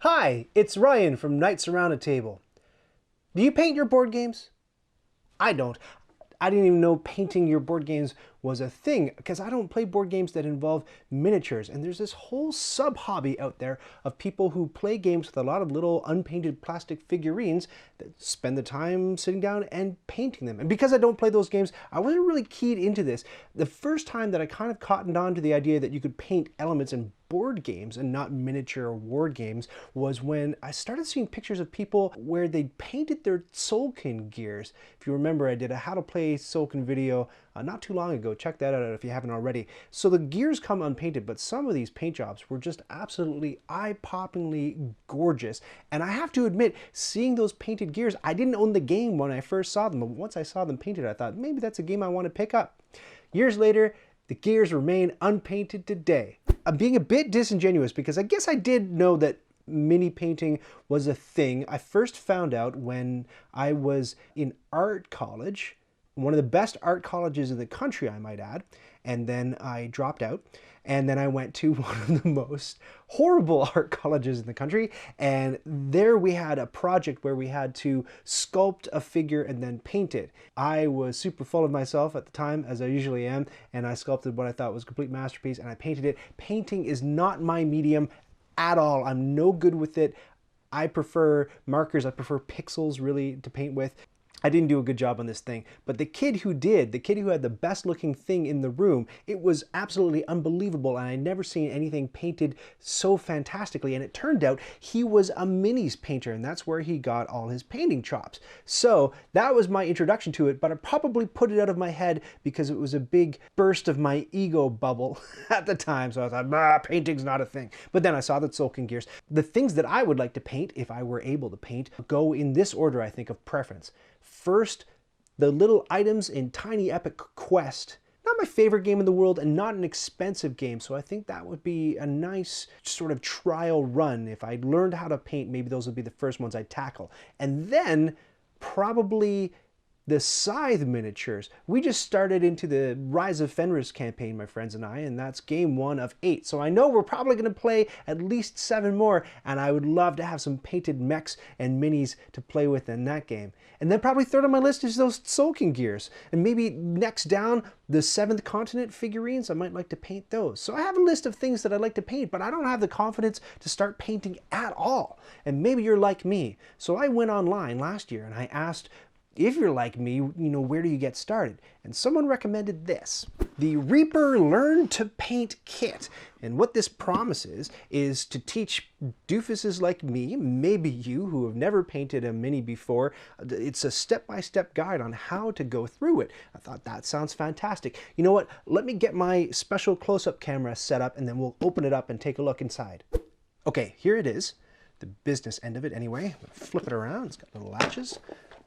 Hi, it's Ryan from Knights Around a Table. Do you paint your board games? I don't. I didn't even know painting your board games was a thing because I don't play board games that involve miniatures. And there's this whole sub hobby out there of people who play games with a lot of little unpainted plastic figurines that spend the time sitting down and painting them. And because I don't play those games, I wasn't really keyed into this. The first time that I kind of cottoned on to the idea that you could paint elements in board games and not miniature or ward games was when I started seeing pictures of people where they painted their Tzolk'in gears. If you remember, I did a how to play Tzolk'in video not too long ago. Check that out if you haven't already. So the gears come unpainted, but some of these paint jobs were just absolutely eye-poppingly gorgeous. And I have to admit, seeing those painted gears, I didn't own the game when I first saw them, but once I saw them painted, I thought maybe that's a game I want to pick up. Years later, the gears remain unpainted today. I'm being a bit disingenuous because I guess I did know that mini painting was a thing. I first found out when I was in art college, one of the best art colleges in the country, I might add, and then I dropped out. And then I went to one of the most horrible art colleges in the country. And there we had a project where we had to sculpt a figure and then paint it. I was super full of myself at the time, as I usually am, and I sculpted what I thought was a complete masterpiece and I painted it. Painting is not my medium at all. I'm no good with it. I prefer markers. I prefer pixels really to paint with. I didn't do a good job on this thing, but the kid who did, the kid who had the best looking thing in the room, it was absolutely unbelievable, and I'd never seen anything painted so fantastically. And it turned out he was a minis painter, and that's where he got all his painting chops. So that was my introduction to it, but I probably put it out of my head because it was a big burst of my ego bubble at the time. So I thought, painting's not a thing. But then I saw the Tzolk'in gears. The things that I would like to paint, if I were able to paint, go in this order, I think, of preference. First, the little items in Tiny Epic Quest. Not my favorite game in the world and not an expensive game, so I think that would be a nice sort of trial run. If I learned how to paint, maybe those would be the first ones I'd tackle. And then probably the Scythe miniatures. We just started into the Rise of Fenris campaign, my friends and I, and that's game 1 of 8. So I know we're probably going to play at least 7 more, and I would love to have some painted mechs and minis to play with in that game. And then probably third on my list is those Tzolk'in gears. And maybe next down, the 7th Continent figurines, I might like to paint those. So I have a list of things that I'd like to paint, but I don't have the confidence to start painting at all. And maybe you're like me. So I went online last year and I asked, if you're like me, where do you get started? And someone recommended this, the Reaper Learn to Paint Kit. And what this promises is to teach doofuses like me, maybe you who have never painted a mini before. It's a step-by-step guide on how to go through it. I thought that sounds fantastic. You know what? Let me get my special close-up camera set up and then we'll open it up and take a look inside. Okay, here it is. The business end of it anyway. Flip it around. It's got little latches.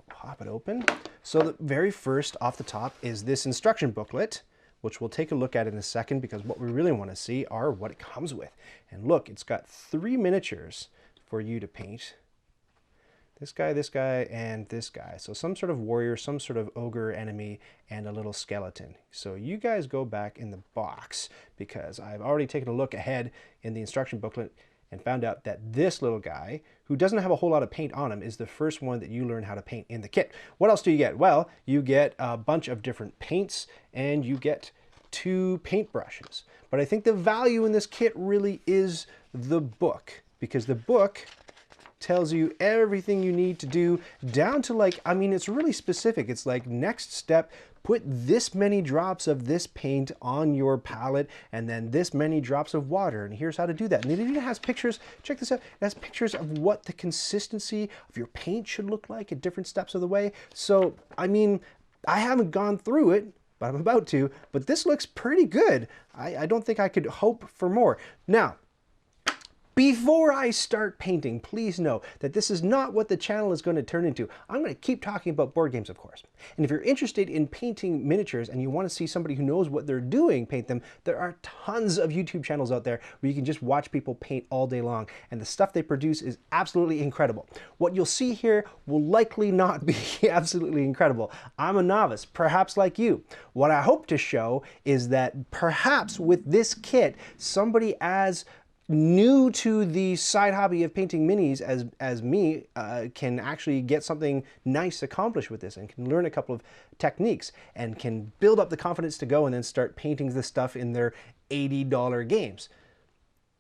Pop it open. So the very first off the top is this instruction booklet, which we'll take a look at in a second because what we really want to see are what it comes with. And look, it's got 3 miniatures for you to paint. This guy, and this guy. So some sort of warrior, some sort of ogre enemy, and a little skeleton. So you guys go back in the box because I've already taken a look ahead in the instruction booklet and found out that this little guy, who doesn't have a whole lot of paint on him, is the first one that you learn how to paint in the kit. What else do you get? Well, you get a bunch of different paints and you get 2 paintbrushes. But I think the value in this kit really is the book, because the book tells you everything you need to do down to it's really specific. It's like, next step, put this many drops of this paint on your palette and then this many drops of water, and here's how to do that. And it even has pictures, check this out, it has pictures of what the consistency of your paint should look like at different steps of the way. So, I haven't gone through it, but I'm about to, but this looks pretty good. I don't think I could hope for more. Now, before I start painting, please know that this is not what the channel is going to turn into. I'm going to keep talking about board games, of course. And if you're interested in painting miniatures and you want to see somebody who knows what they're doing paint them, there are tons of YouTube channels out there where you can just watch people paint all day long. And the stuff they produce is absolutely incredible. What you'll see here will likely not be absolutely incredible. I'm a novice, perhaps like you. What I hope to show is that perhaps with this kit, somebody as new to the side hobby of painting minis as me can actually get something nice accomplished with this and can learn a couple of techniques and can build up the confidence to go and then start painting this stuff in their $80 games.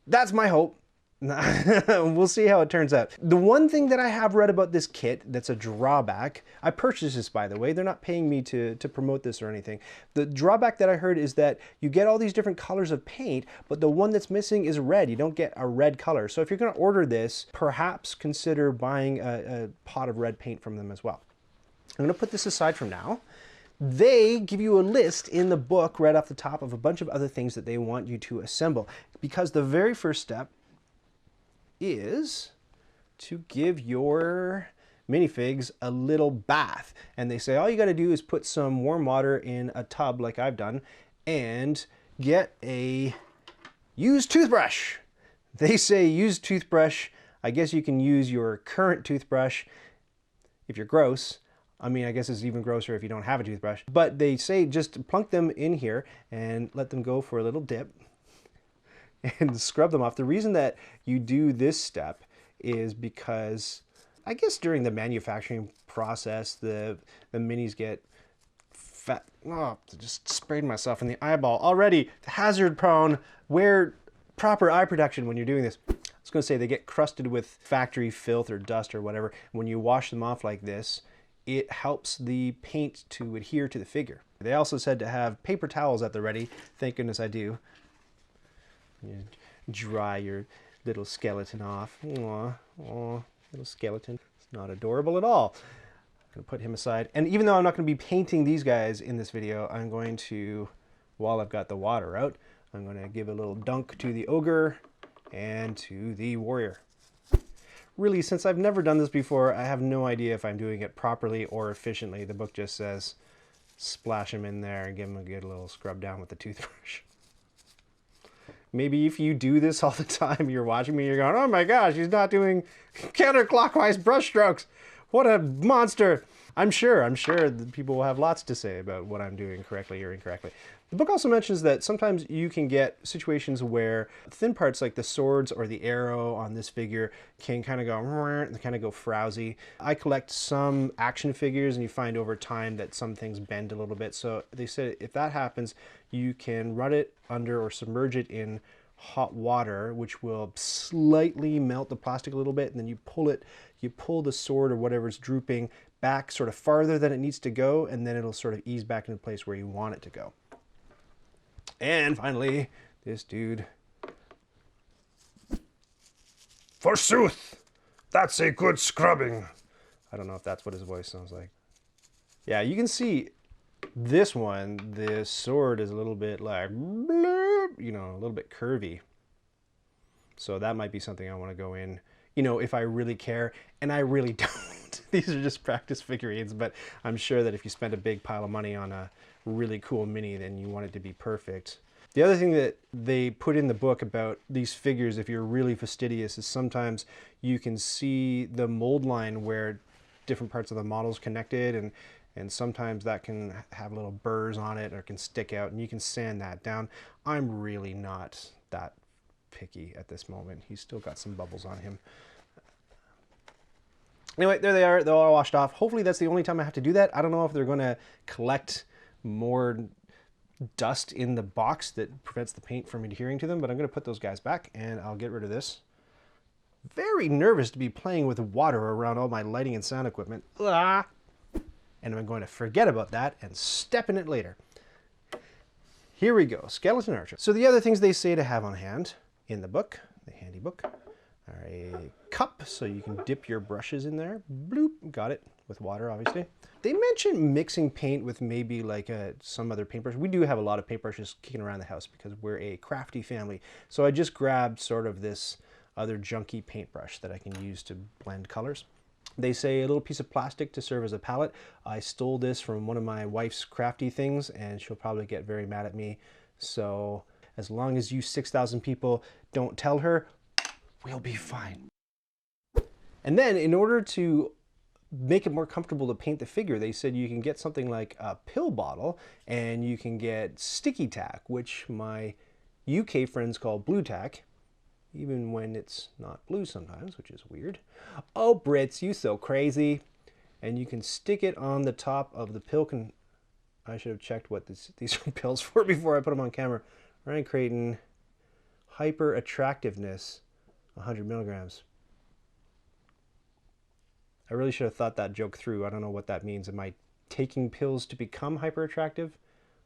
That's my hope. We'll see how it turns out. The one thing that I have read about this kit that's a drawback, I purchased this by the way, they're not paying me to promote this or anything. The drawback that I heard is that you get all these different colors of paint, but the one that's missing is red. You don't get a red color. So if you're gonna order this, perhaps consider buying a pot of red paint from them as well. I'm gonna put this aside from now. They give you a list in the book right off the top of a bunch of other things that they want you to assemble, because the very first step is to give your minifigs a little bath. And they say all you got to do is put some warm water in a tub like I've done and get a used toothbrush. They say used toothbrush. I guess you can use your current toothbrush if you're gross. I mean, I guess it's even grosser if you don't have a toothbrush. But they say just plunk them in here and let them go for a little dip and scrub them off. The reason that you do this step is because I guess during the manufacturing process, the minis get fat. Oh, I just sprayed myself in the eyeball already. Hazard prone. Wear proper eye protection when you're doing this. I was going to say they get crusted with factory filth or dust or whatever. When you wash them off like this, it helps the paint to adhere to the figure. They also said to have paper towels at the ready. Thank goodness I do. You dry your little skeleton off. Aw, aw, little skeleton. It's not adorable at all. I'm gonna put him aside. And even though I'm not gonna be painting these guys in this video, I'm going to, while I've got the water out, I'm gonna give a little dunk to the ogre and to the warrior. Really, since I've never done this before, I have no idea if I'm doing it properly or efficiently. The book just says, splash him in there and give him a good little scrub down with the toothbrush. Maybe if you do this all the time, you're watching me, you're going, oh my gosh, he's not doing counterclockwise brush strokes. What a monster. I'm sure that people will have lots to say about what I'm doing correctly or incorrectly. The book also mentions that sometimes you can get situations where thin parts like the swords or the arrow on this figure can kind of go, and kind of go frowsy. I collect some action figures and you find over time that some things bend a little bit. So they said if that happens, you can run it under or submerge it in hot water, which will slightly melt the plastic a little bit, and then you pull the sword or whatever's drooping back sort of farther than it needs to go, and then it'll sort of ease back into place where you want it to go. And finally, this dude. Forsooth, that's a good scrubbing. I don't know if that's what his voice sounds like. Yeah, you can see this one, this sword is a little bit like, blurb, you know, a little bit curvy. So that might be something I want to go in, you know, if I really care, and I really don't. These are just practice figurines, but I'm sure that if you spend a big pile of money on a really cool mini, then you want it to be perfect. The other thing that they put in the book about these figures, if you're really fastidious, is sometimes you can see the mold line where different parts of the model's connected, and sometimes that can have little burrs on it or can stick out, and you can sand that down. I'm really not that picky at this moment. He's still got some bubbles on him. Anyway, there they are. They're all washed off. Hopefully that's the only time I have to do that. I don't know if they're going to collect more dust in the box that prevents the paint from adhering to them, but I'm going to put those guys back and I'll get rid of this. Very nervous to be playing with water around all my lighting and sound equipment. Ah! And I'm going to forget about that and step in it later. Here we go, skeleton archer. So the other things they say to have on hand in the book, the handy book, are a cup so you can dip your brushes in there. Bloop, got it, with water obviously. They mentioned mixing paint with maybe like some other paintbrush. We do have a lot of paintbrushes kicking around the house because we're a crafty family. So I just grabbed sort of this other junky paintbrush that I can use to blend colors. They say a little piece of plastic to serve as a palette. I stole this from one of my wife's crafty things and she'll probably get very mad at me. So as long as you 6,000 people don't tell her, we'll be fine. And then in order to make it more comfortable to paint the figure, they said you can get something like a pill bottle and you can get sticky tack, which my UK friends call blue tack. even when it's not blue sometimes, which is weird. Oh, Brits, you so crazy. And you can stick it on the top of the pill. I should have checked what these are pills for before I put them on camera. Ryan Creighton, hyper attractiveness, 100 milligrams. I really should have thought that joke through. I don't know what that means. Am I taking pills to become hyper attractive?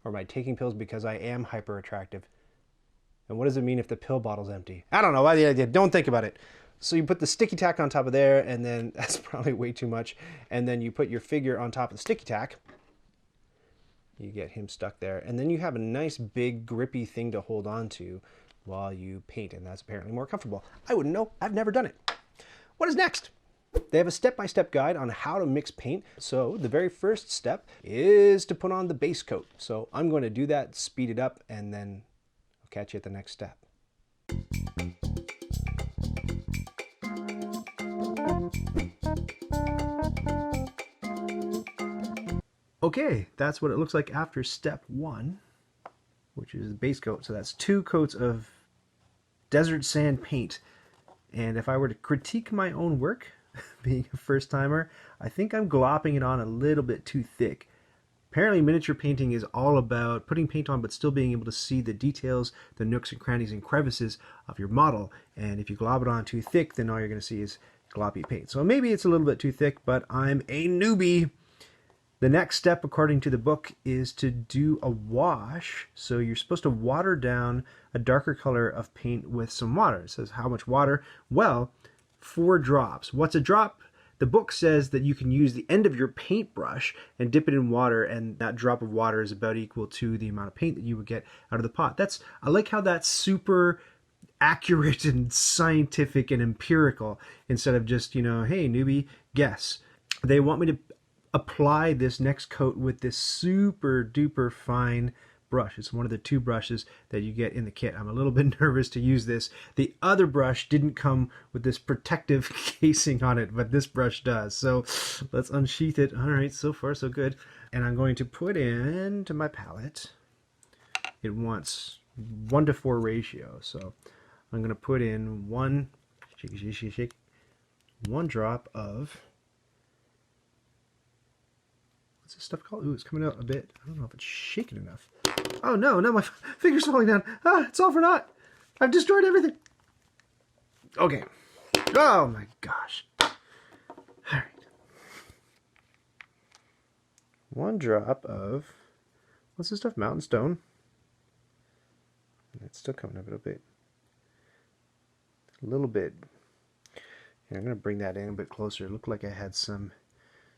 Or am I taking pills because I am hyper attractive? And what does it mean if the pill bottle's empty? I don't know. Don't think about it. So you put the sticky tack on top of there, and then that's probably way too much. And then you put your figure on top of the sticky tack. You get him stuck there. And then you have a nice big grippy thing to hold on to while you paint. And that's apparently more comfortable. I wouldn't know. I've never done it. What is next? They have a step-by-step guide on how to mix paint. So the very first step is to put on the base coat. So I'm going to do that, speed it up, and then I'll catch you at the next step. Okay, that's what it looks like after step 1, which is the base coat. So that's 2 coats of desert sand paint. And if I were to critique my own work, being a first timer, I think I'm glopping it on a little bit too thick. Apparently miniature painting is all about putting paint on but still being able to see the details, the nooks and crannies and crevices of your model. And if you glob it on too thick, then all you're going to see is gloppy paint. So maybe it's a little bit too thick, but I'm a newbie. The next step, according to the book, is to do a wash. So you're supposed to water down a darker color of paint with some water. It says how much water? Well, 4 drops. What's a drop? The book says that you can use the end of your paintbrush and dip it in water, and that drop of water is about equal to the amount of paint that you would get out of the pot. I like how that's super accurate and scientific and empirical instead of just, hey, newbie, guess. They want me to apply this next coat with this super duper fine brush. It's one of the 2 brushes that you get in the kit. I'm a little bit nervous to use this. The other brush didn't come with this protective casing on it, but this brush does. So let's unsheath it. All right, so far so good. And I'm going to put into my palette. It wants 1:4 ratio. So I'm going to put in 1 drop of, what's this stuff called? Ooh, it's coming out a bit. I don't know if it's shaking enough. Oh no, my finger's falling down. It's all for naught. I've destroyed everything. Okay. Oh my gosh. All right. 1 drop of, what's this stuff? Mountain stone. It's still coming up a little bit. A little bit. Here, I'm going to bring that in a bit closer. It looked like I had some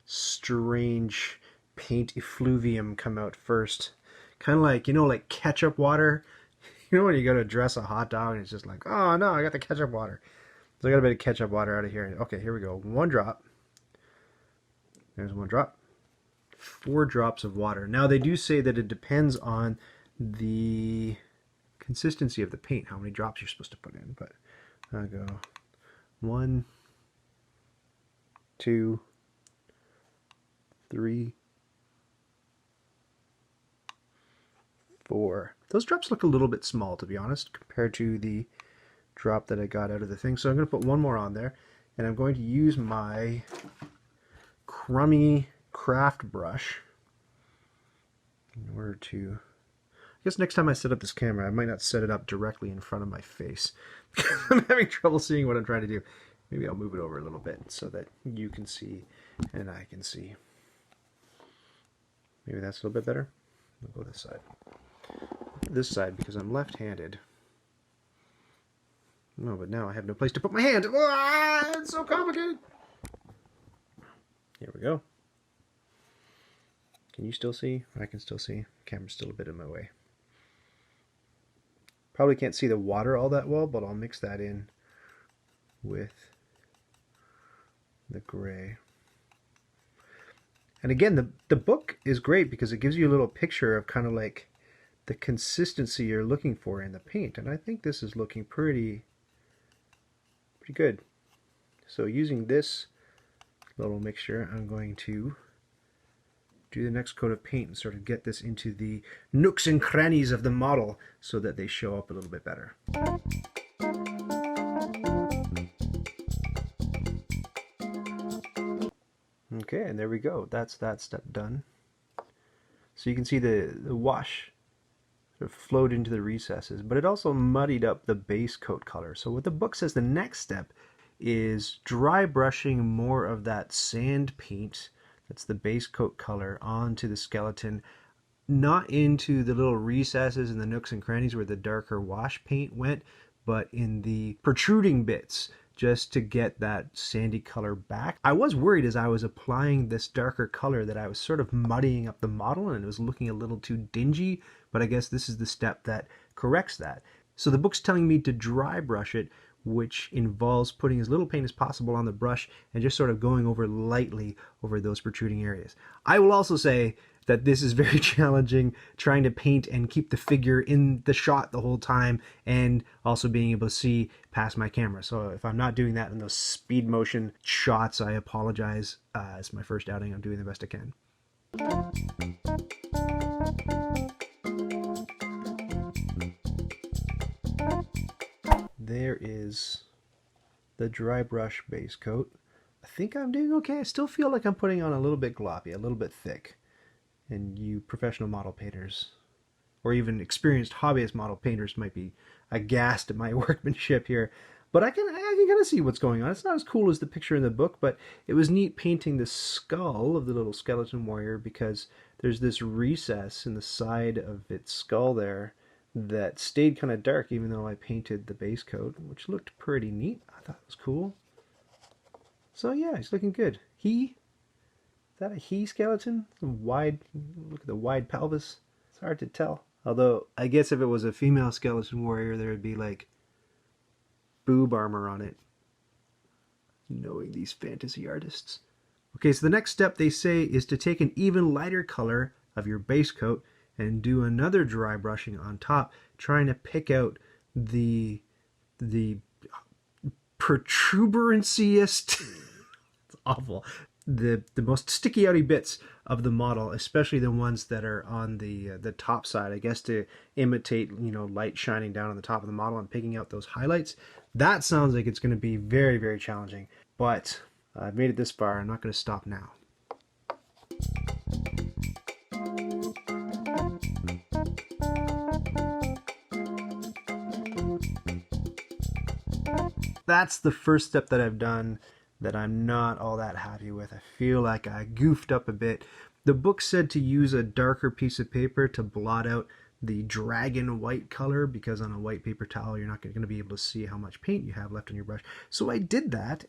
strange paint effluvium come out first. Kind of like, like ketchup water. When you go to dress a hot dog and it's just like, oh no, I got the ketchup water. So I got a bit of ketchup water out of here. Okay, here we go. 1 drop. There's 1 drop. 4 drops of water. Now they do say that it depends on the consistency of the paint, how many drops you're supposed to put in. But I'll go 1, 2, 3, 4. Those drops look a little bit small, to be honest, compared to the drop that I got out of the thing. So I'm going to put 1 more on there, and I'm going to use my crummy craft brush in order to, I guess next time I set up this camera, I might not set it up directly in front of my face because I'm having trouble seeing what I'm trying to do. Maybe I'll move it over a little bit so that you can see and I can see. Maybe that's a little bit better. I'll go this side. This side because I'm left-handed. No, but now I have no place to put my hand. Ah, it's so complicated. Here we go. Can you still see? I can still see. The camera's still a bit in my way. Probably can't see the water all that well, but I'll mix that in with the gray. And again, the book is great because it gives you a little picture of kind of like the consistency you're looking for in the paint. And I think this is looking pretty good. So using this little mixture, I'm going to do the next coat of paint and sort of get this into the nooks and crannies of the model so that they show up a little bit better. Okay, and there we go. That's that step done. So you can see the wash sort of flowed into the recesses, but it also muddied up the base coat color. So what the book says the next step is dry brushing more of that sand paint, that's the base coat color, onto the skeleton, not into the little recesses and the nooks and crannies where the darker wash paint went, but in the protruding bits, just to get that sandy color back. I was worried as I was applying this darker color that I was sort of muddying up the model and it was looking a little too dingy, but I guess this is the step that corrects that. So the book's telling me to dry brush it, which involves putting as little paint as possible on the brush and just sort of going over lightly over those protruding areas. I will also say that this is very challenging, trying to paint and keep the figure in the shot the whole time and also being able to see past my camera. So if I'm not doing that in those speed motion shots, I apologize. It's my first outing. I'm doing the best I can. There is the dry brush base coat. I think I'm doing okay. I still feel like I'm putting on a little bit gloppy, a little bit thick. And you professional model painters, or even experienced hobbyist model painters, might be aghast at my workmanship here. But I can kind of see what's going on. It's not as cool as the picture in the book, but it was neat painting the skull of the little skeleton warrior because there's this recess in the side of its skull there that stayed kind of dark even though I painted the base coat, which looked pretty neat. I thought it was cool. So yeah, he's looking good. Is that a he skeleton? Look at the wide pelvis. It's hard to tell. Although, I guess if it was a female skeleton warrior, there would be like boob armor on it. Knowing these fantasy artists. Okay, so the next step they say is to take an even lighter color of your base coat and do another dry brushing on top, trying to pick out the protuberanciest, it's awful, the most sticky outy bits of the model, especially the ones that are on the top side, I guess to imitate, light shining down on the top of the model and picking out those highlights. That sounds like it's going to be very, very challenging, but I've made it this far. I'm not going to stop now. That's the first step that I've done that I'm not all that happy with. I feel like I goofed up a bit. The book said to use a darker piece of paper to blot out the dragon white color because on a white paper towel you're not going to be able to see how much paint you have left on your brush. So I did that.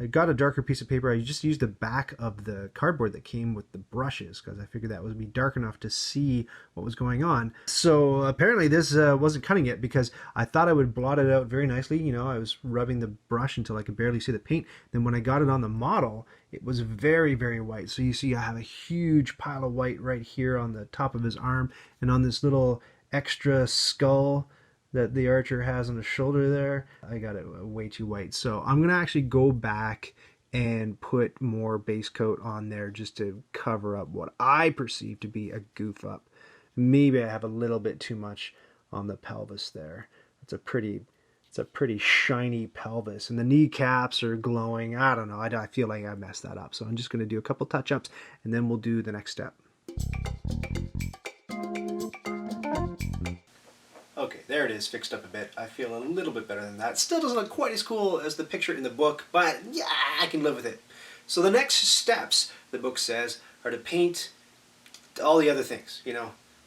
I got a darker piece of paper. I just used the back of the cardboard that came with the brushes because I figured that would be dark enough to see what was going on. So apparently this wasn't cutting it because I thought I would blot it out very nicely. I was rubbing the brush until I could barely see the paint. Then when I got it on the model, it was very, very white. So you see I have a huge pile of white right here on the top of his arm and on this little extra skull that the archer has on the shoulder there. I got it way too white. So I'm going to actually go back and put more base coat on there just to cover up what I perceive to be a goof up. Maybe I have a little bit too much on the pelvis there. It's a pretty shiny pelvis and the kneecaps are glowing. I don't know. I feel like I messed that up. So I'm just going to do a couple touch-ups and then we'll do the next step. Okay, there it is, fixed up a bit. I feel a little bit better than that. Still doesn't look quite as cool as the picture in the book, but yeah, I can live with it. So the next steps, the book says, are to paint all the other things,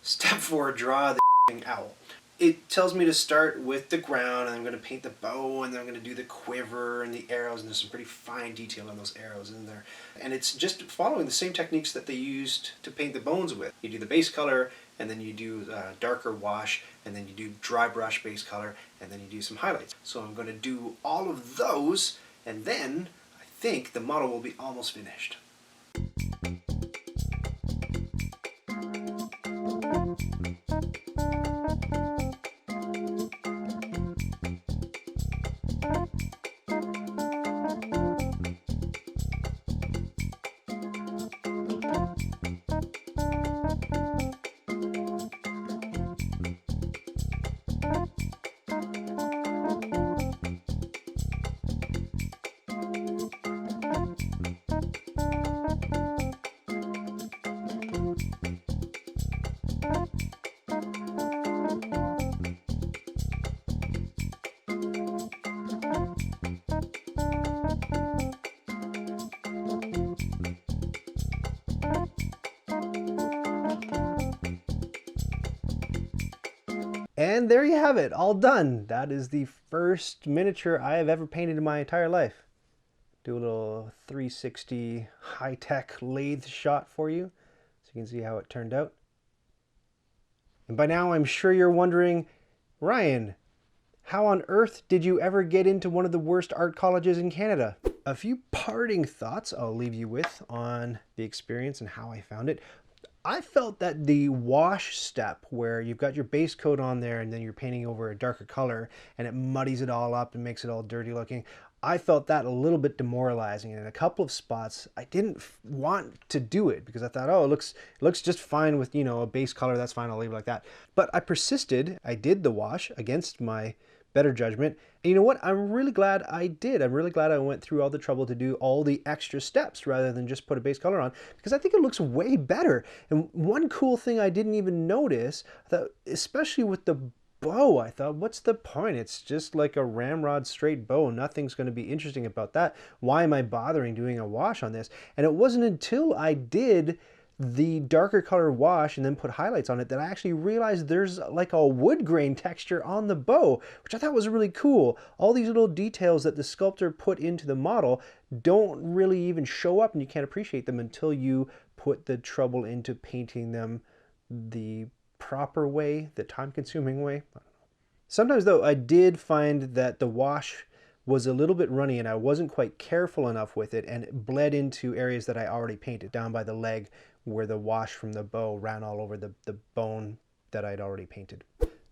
Step 4, draw the owl. It tells me to start with the ground, and I'm going to paint the bow, and then I'm going to do the quiver and the arrows, and there's some pretty fine detail on those arrows in there. And it's just following the same techniques that they used to paint the bones with. You do the base color, and then you do darker wash, and then you do dry brush base color, and then you do some highlights. So I'm going to do all of those, and then I think the model will be almost finished. And there you have it, all done. That is the first miniature I have ever painted in my entire life. Do a little 360 high-tech lathe shot for you so you can see how it turned out. And by now I'm sure you're wondering, Ryan, how on earth did you ever get into one of the worst art colleges in Canada? A few parting thoughts I'll leave you with on the experience and how I found it. I felt that the wash step, where you've got your base coat on there and then you're painting over a darker color and it muddies it all up and makes it all dirty looking, I felt that a little bit demoralizing. And in a couple of spots, I didn't want to do it because I thought, oh, it looks just fine with, you know, a base color. That's fine. I'll leave it like that. But I persisted. I did the wash against my better judgment. And you know what? I'm really glad I did. I'm really glad I went through all the trouble to do all the extra steps rather than just put a base color on, because I think it looks way better. And one cool thing I didn't even notice, that especially with the bow, I thought, what's the point? It's just like a ramrod straight bow. Nothing's going to be interesting about that. Why am I bothering doing a wash on this? And it wasn't until I did the darker color wash and then put highlights on it that I actually realized there's like a wood grain texture on the bow, which I thought was really cool. All these little details that the sculptor put into the model don't really even show up, and you can't appreciate them until you put the trouble into painting them the proper way, the time-consuming way. I don't know. Sometimes though, I did find that the wash was a little bit runny and I wasn't quite careful enough with it, and it bled into areas that I already painted, down by the leg where the wash from the bow ran all over the bone that I'd already painted.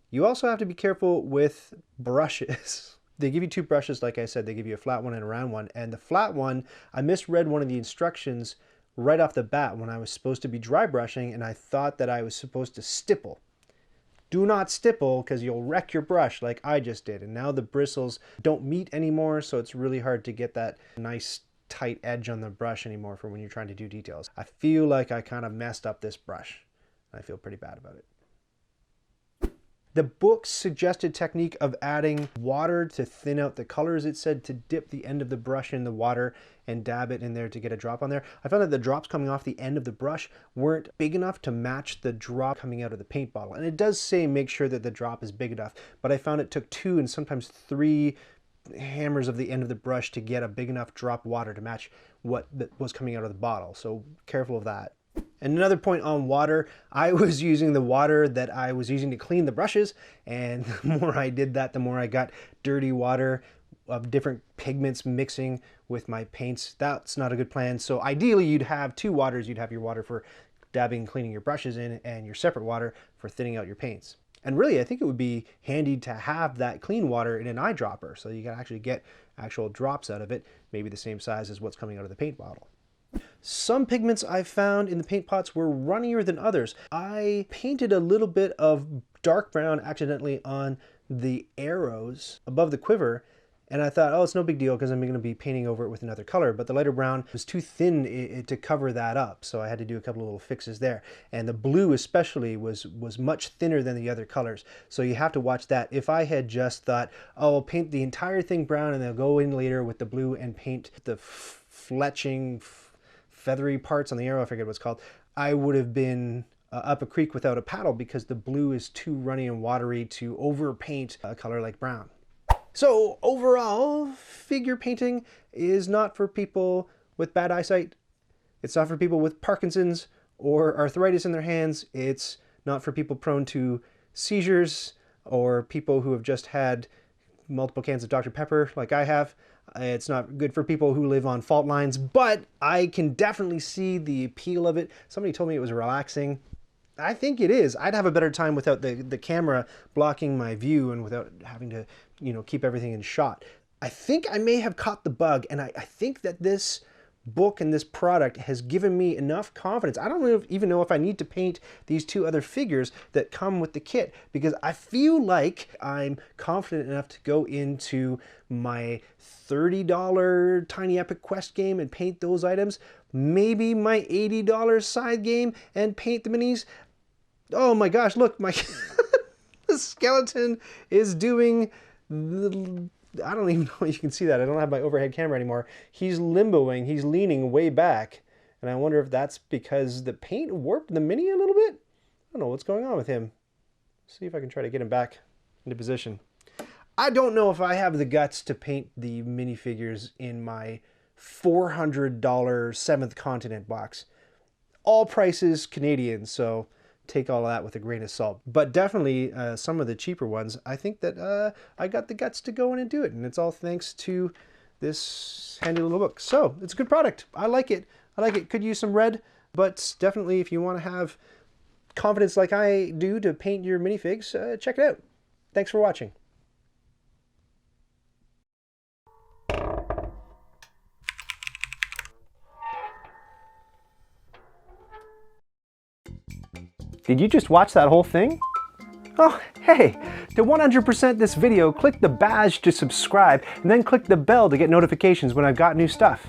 You also have to be careful with brushes. They give you two brushes, like I said. They give you a flat one and a round one. And the flat one, I misread one of the instructions right off the bat when I was supposed to be dry brushing, and I thought that I was supposed to stipple. Do not stipple, because you'll wreck your brush like I just did. And now the bristles don't meet anymore, so it's really hard to get that nice tight edge on the brush anymore for when you're trying to do details. I feel like I kind of messed up this brush. I feel pretty bad about it. The book's suggested technique of adding water to thin out the colors, it said to dip the end of the brush in the water and dab it in there to get a drop on there. I found that the drops coming off the end of the brush weren't big enough to match the drop coming out of the paint bottle. And it does say make sure that the drop is big enough, but I found it took 2 and sometimes 3 hammers of the end of the brush to get a big enough drop of water to match what was coming out of the bottle. So careful of that. And another point on water, I was using the water that I was using to clean the brushes, and the more I did that, the more I got dirty water of different pigments mixing with my paints. That's not a good plan. So ideally you'd have 2 waters. You'd have your water for dabbing and cleaning your brushes in, and your separate water for thinning out your paints. And really, I think it would be handy to have that clean water in an eyedropper so you can actually get actual drops out of it, maybe the same size as what's coming out of the paint bottle. Some pigments I found in the paint pots were runnier than others. I painted a little bit of dark brown accidentally on the arrows above the quiver, and I thought, oh, it's no big deal because I'm going to be painting over it with another color. But the lighter brown was too thin to cover that up, so I had to do a couple of little fixes there. And the blue especially was much thinner than the other colors, so you have to watch that. If I had just thought, oh, I'll paint the entire thing brown and then I'll go in later with the blue and paint the fletching, feathery parts on the arrow, I forget what it's called, I would have been up a creek without a paddle, because the blue is too runny and watery to overpaint a color like brown. So overall, figure painting is not for people with bad eyesight. It's not for people with Parkinson's or arthritis in their hands. It's not for people prone to seizures or people who have just had multiple cans of Dr. Pepper like I have. It's not good for people who live on fault lines, but I can definitely see the appeal of it. Somebody told me it was relaxing. I think it is. I'd have a better time without the camera blocking my view and without having to, you know, keep everything in shot. I think I may have caught the bug, and I think that this book and this product has given me enough confidence. I don't even know if I need to paint these 2 other figures that come with the kit, because I feel like I'm confident enough to go into my $30 Tiny Epic Quest game and paint those items, maybe my $80 side game and paint the minis. Oh my gosh, look, my the skeleton is doing the, I don't even know if you can see that. I don't have my overhead camera anymore. He's limboing, he's leaning way back. And I wonder if that's because the paint warped the mini a little bit? I don't know what's going on with him. See if I can try to get him back into position. I don't know if I have the guts to paint the minifigures in my $400 7th Continent box. All prices Canadian, so take all of that with a grain of salt. But definitely some of the cheaper ones, I think that I got the guts to go in and do it. And it's all thanks to this handy little book. So it's a good product. I like it. I like it. Could use some red, but definitely if you want to have confidence like I do to paint your minifigs, check it out. Thanks for watching. Did you just watch that whole thing? Oh, hey, to 100% this video, click the badge to subscribe and then click the bell to get notifications when I've got new stuff.